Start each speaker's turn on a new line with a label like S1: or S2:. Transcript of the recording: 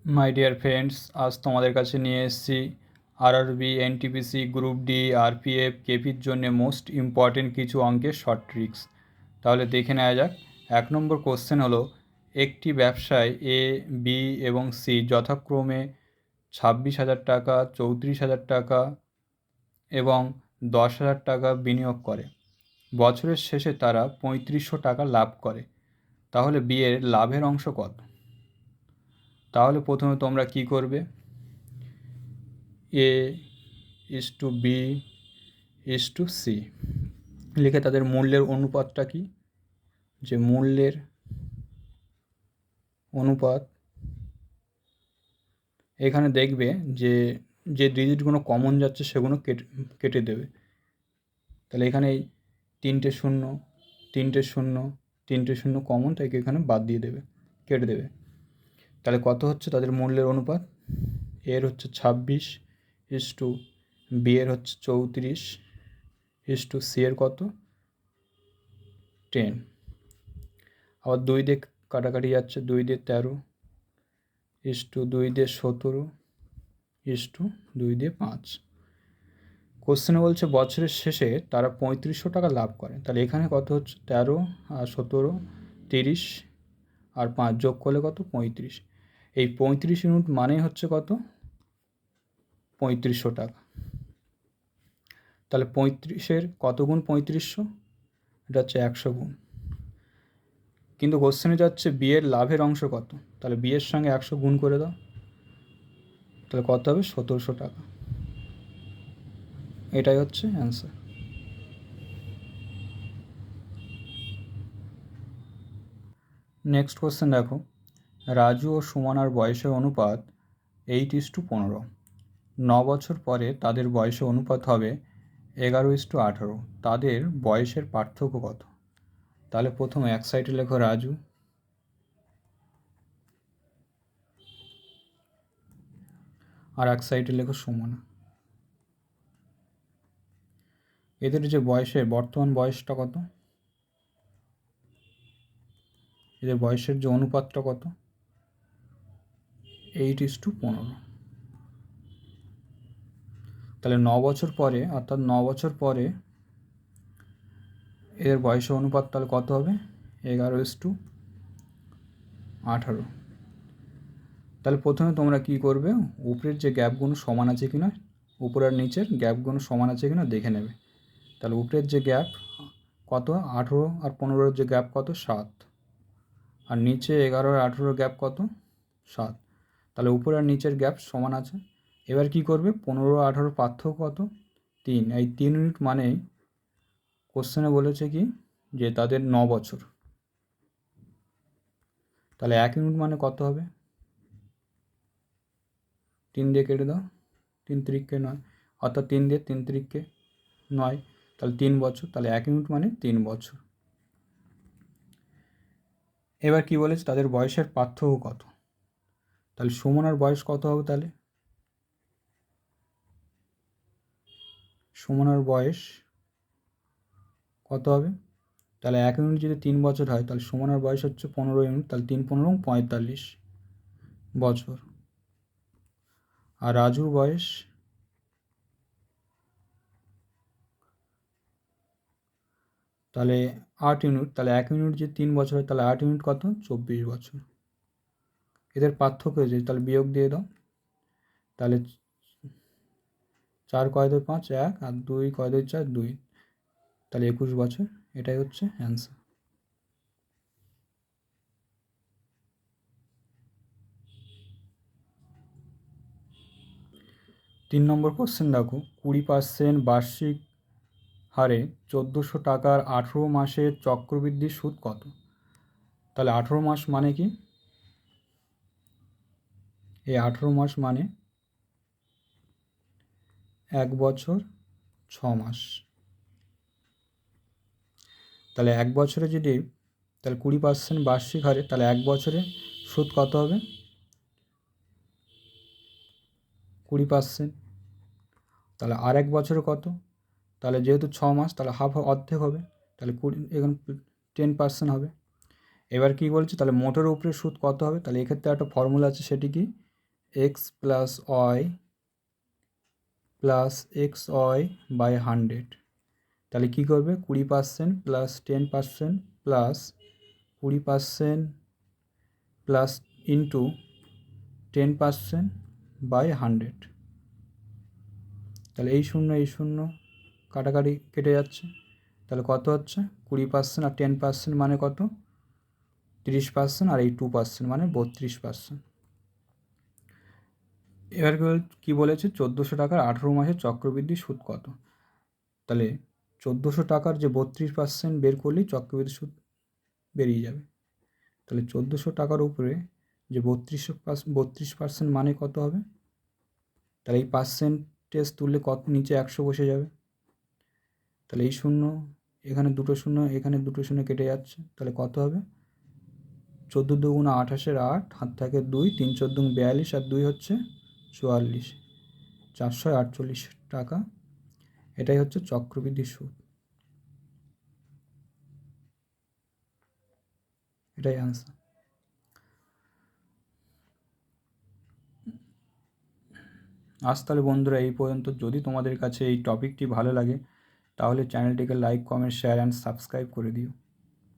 S1: My dear friends, আজ তোমাদের কাছে নিয়ে এসেছি RRB, NTPC, group D, RPF, কেপির জন্য মোস্ট ইম্পর্টেন্ট কিছু অঙ্কের শর্ট ট্রিক্স। তাহলে দেখে নেওয়া যাক। 1 নম্বর কোশ্চেন হলো, একটি ব্যবসায় এ, বি এবং সি যথাক্রমে 26,000 টাকা, 34,000 টাকা এবং 10,000 টাকা বিনিয়োগ করে। বছরের শেষে তারা 3500 টাকা লাভ করে। তাহলে বি এর লাভের অংশ কত? তাহলে প্রথমে তোমরা কি করবে? A is to B is to C লিখে তাদের মূল্যের অনুপাতটা কি, যে মূল্যের অনুপাত, এখানে দেখবে যে যে ডিজিটগুলো কমন যাচ্ছে সেগুলো কেটে দেবে। তাহলে এখানে এই 3টে শূন্য, 3টে শূন্য, 3টে শূন্য কমন, তাই এখানে বাদ দিয়ে দেবে, কেটে দেবে। তাহলে কত হচ্ছে তাদের মূল্যের অনুপাত? এর হচ্ছে 26 ইস টু বি এর হচ্ছে 34 ইস টু সি এর কত? 10। আবার 2 দিয়ে কাটাকাটি যাচ্ছে, 2 দিয়ে 13 ইস টু 2 দিয়ে 17 ইস টু 2 দিয়ে 5। কোশ্চেনে বলছে বছরের শেষে তারা 3500 টাকা লাভ করে। তাহলে এখানে কত হচ্ছে? 13 আর 17, 30 আর 5 যোগ করলে কত? 35। এই 35 ইউনিট মানেই হচ্ছে কত? 3500 টাকা। তাহলে 35-এর কত গুণ 3500? এটা হচ্ছে 100 গুণ। কিন্তু কোশ্চেনে যাচ্ছে বি এর লাভের অংশ কত? তাহলে বি এর সঙ্গে 100 গুণ করে দাও, তাহলে কত হবে? 1700 টাকা। এটাই হচ্ছে অ্যান্সার। নেক্সট কোশ্চেন দেখো, রাজু ও সুমনার বয়সের অনুপাত 8:15। 9 বছর পরে তাদের বয়সের অনুপাত হবে 11:18। তাদের বয়সের পার্থক্য কত? তাহলে প্রথমে এক সাইডে লেখো রাজু, আর এক সাইডে লেখো সুমনা। এদের যে বয়সের বর্তমান বয়সটা কত, এদের বয়সের যে অনুপাতটা কত? 8:15। তাহলে 9 বছর পরে, অর্থাৎ 9 বছর পরে এদের বয়সের অনুপাত তাহলে কত হবে? 11:18। তাহলে প্রথমে তোমরা কি করবে? উপরের যে গ্যাপগুলো সমান আছে কিনা, উপর আর নিচের গ্যাপগুলো সমান আছে কিনা দেখে নেবে। তাহলে উপরের যে গ্যাপ কত? 18 আর 15-এর যে গ্যাপ কত? 7। আর নিচে 11 আর 18-এর গ্যাপ কত? 7। তাহলে উপর আর নিচের গ্যাপ সমান আছে। এবার কি করবে? 15 আর 18 পার্থক্য কত? 3। এই 3 ইউনিট মানেই কোশ্চেনে বলেছে কি, যে তাদের 9 বছর। তাহলে 1 ইউনিট মানে কত হবে? 3 দিয়ে কেটে দাও, 3 3-কে 9, অর্থাৎ 3 দিয়ে 3 3-কে 9, তাহলে 3 বছর। তাহলে 1 ইউনিট মানে 3 বছর। এবার কি বলেছে? তাদের বয়সের পার্থক্য কত? তাহলে সুমনার বয়স কত হবে? তাহলে সুমনার বয়স কত হবে? তাহলে 1 ইউনিট যদি 3 বছর হয়, তাহলে সুমনার বয়স হচ্ছে 15 ইউনিট। তাহলে 3 15 45 বছর। আর রাজুর বয়স, তাহলে 8 ইউনিট। তাহলে 1 ইউনিট যদি 3 বছর হয়, তাহলে 8 ইউনিট কত? 24 বছর। এদের পার্থক্য হয়েছে, তাহলে বিয়োগ দিয়ে দাও। তাহলে 4 কয় 2 5, 1, আর 2 কয় 2 4, 2, তাহলে 21 বছর। এটাই হচ্ছে অ্যান্সার। 3 নম্বর কোশ্চেন দেখো, 20% বার্ষিক হারে 1400 টাকার 18 মাসের চক্রবৃদ্ধি সুদ কত? তাহলে 18 মাস মানে কি? এই 18 মাস মানে 1 বছর 6 মাস। তাহলে 1 বছরে যদি, তাহলে 20% বার্ষিক হারে, তাহলে 1 বছরে সুদ কত হবে? 20%। তাহলে আর 1 বছরে কত? তাহলে যেহেতু 6 মাস, তাহলে হাফ, অর্ধেক হবে। তাহলে এখানে 10% হবে। এবার কি বলছে? তাহলে মোটের উপরে সুদ কত হবে? তাহলে এক্ষেত্রে একটা ফর্মুলা আছে, সেটি কি? X plus Y plus X Y by 100, তাহলে কী করবে 20% plus 10% plus 20% plus into 10% by 100, তাহলে এই শূন্য কাটাকাটি কেটে যাচ্ছে, তাহলে কত হচ্ছে 20% আর 10% মানে কত 30%, আর এই 2% মানে 32%। এবার কী বলেছে 1400 টাকার 18 মাসের চক্রবৃদ্ধি সুদ কত, তাহলে 1400 টাকার যে 32% বের করলেই চক্রবৃদ্ধি সুদ বেরিয়ে যাবে। তাহলে 1400 টাকার উপরে যে 32% মানে কত হবে, তাহলে এই পার্সেন্টেজ তুললে কত নিচে 100 বসে যাবে, তাহলে এই শূন্য এখানে দুটো শূন্য এখানে দুটো শূন্য কেটে যাচ্ছে, তাহলে কত হবে 14 দুগুণ 28-এর 8, হাত থাকে 2, 3 14 42, আর 2 হচ্ছে 44, 448 টাকা। এটাই হচ্ছে চক্রবৃদ্ধি সুদ, এটাই আনসার। আজ তাহলে বন্ধুরা এই পর্যন্ত। যদি তোমাদের কাছে এই টপিকটি ভালো লাগে তাহলে চ্যানেলটিকে like, comment, share and subscribe করে দিও।